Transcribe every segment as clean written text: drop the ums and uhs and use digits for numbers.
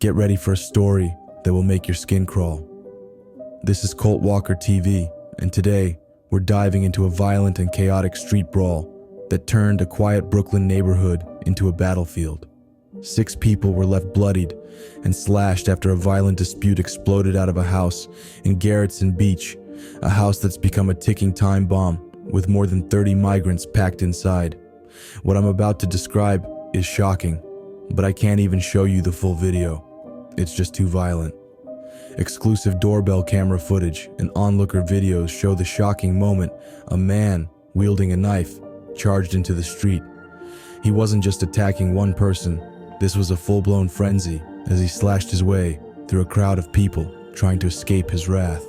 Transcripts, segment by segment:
Get ready for a story that will make your skin crawl. This is Colt Walker TV, and today we're diving into a violent and chaotic street brawl that turned a quiet Brooklyn neighborhood into a battlefield. 6 people were left bloodied and slashed after a violent dispute exploded out of a house in Garrettson Beach, a house that's become a ticking time bomb with more than 30 migrants packed inside. What I'm about to describe is shocking, but I can't even show you the full video. It's just too violent. Exclusive doorbell camera footage and onlooker videos show the shocking moment a man wielding a knife charged into the street. He wasn't just attacking one person, this was a full-blown frenzy as he slashed his way through a crowd of people trying to escape his wrath.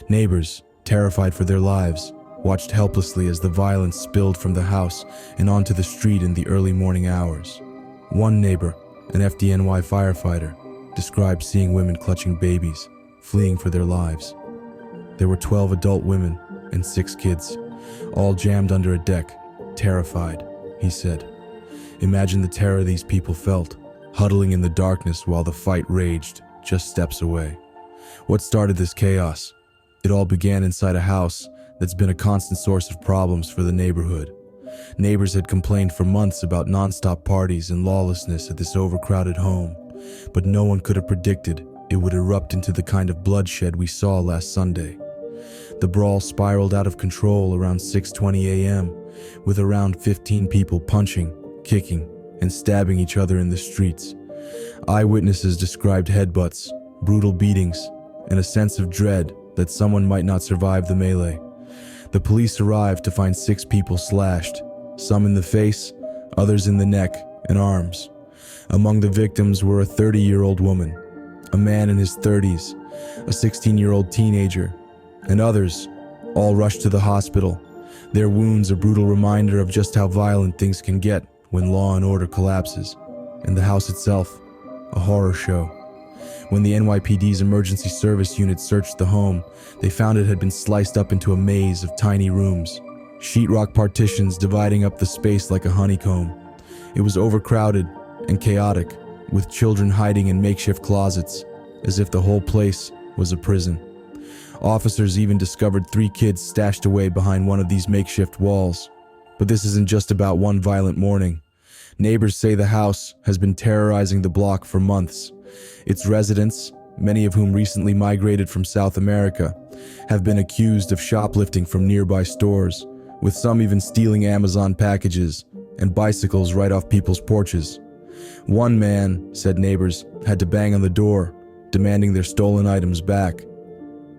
Neighbors, terrified for their lives, watched helplessly as the violence spilled from the house and onto the street in the early morning hours. One neighbor, an FDNY firefighter, described seeing women clutching babies, fleeing for their lives. There were 12 adult women and 6 kids, all jammed under a deck, terrified, he said. Imagine the terror these people felt, huddling in the darkness while the fight raged just steps away. What started this chaos? It all began inside a house that's been a constant source of problems for the neighborhood. Neighbors had complained for months about non-stop parties and lawlessness at this overcrowded home, but no one could have predicted it would erupt into the kind of bloodshed we saw last Sunday. The brawl spiraled out of control around 6:20 a.m., with around 15 people punching, kicking, and stabbing each other in the streets. Eyewitnesses described headbutts, brutal beatings, and a sense of dread that someone might not survive the melee. The police arrived to find 6 people slashed, some in the face, others in the neck and arms. Among the victims were a 30-year-old woman, a man in his 30s, a 16-year-old teenager, and others, all rushed to the hospital, their wounds a brutal reminder of just how violent things can get when law and order collapses, and the house itself, a horror show. When the NYPD's emergency service unit searched the home, they found it had been sliced up into a maze of tiny rooms, sheetrock partitions dividing up the space like a honeycomb. It was overcrowded and chaotic, with children hiding in makeshift closets, as if the whole place was a prison. Officers even discovered 3 kids stashed away behind one of these makeshift walls. But this isn't just about one violent morning. Neighbors say the house has been terrorizing the block for months. Its residents, many of whom recently migrated from South America, have been accused of shoplifting from nearby stores, with some even stealing Amazon packages and bicycles right off people's porches. One man, said neighbors, had to bang on the door, demanding their stolen items back.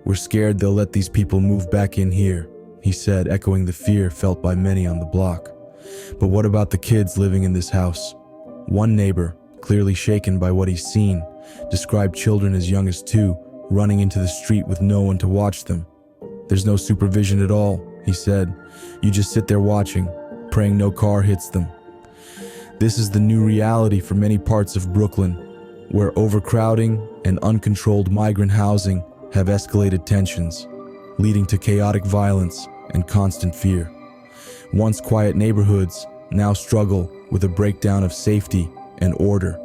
"We're scared they'll let these people move back in here," he said, echoing the fear felt by many on the block. But what about the kids living in this house? One neighbor, clearly shaken by what he's seen, described children as young as 2 running into the street with no one to watch them. "There's no supervision at all," he said. "You just sit there watching, praying no car hits them." This is the new reality for many parts of Brooklyn, where overcrowding and uncontrolled migrant housing have escalated tensions, leading to chaotic violence and constant fear. Once quiet neighborhoods now struggle with a breakdown of safety and order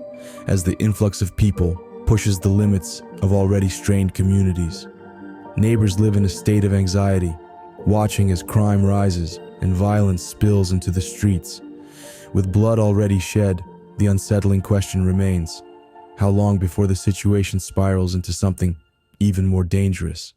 as the influx of people pushes the limits of already strained communities. Neighbors live in a state of anxiety, watching as crime rises and violence spills into the streets. With blood already shed, the unsettling question remains: how long before the situation spirals into something even more dangerous?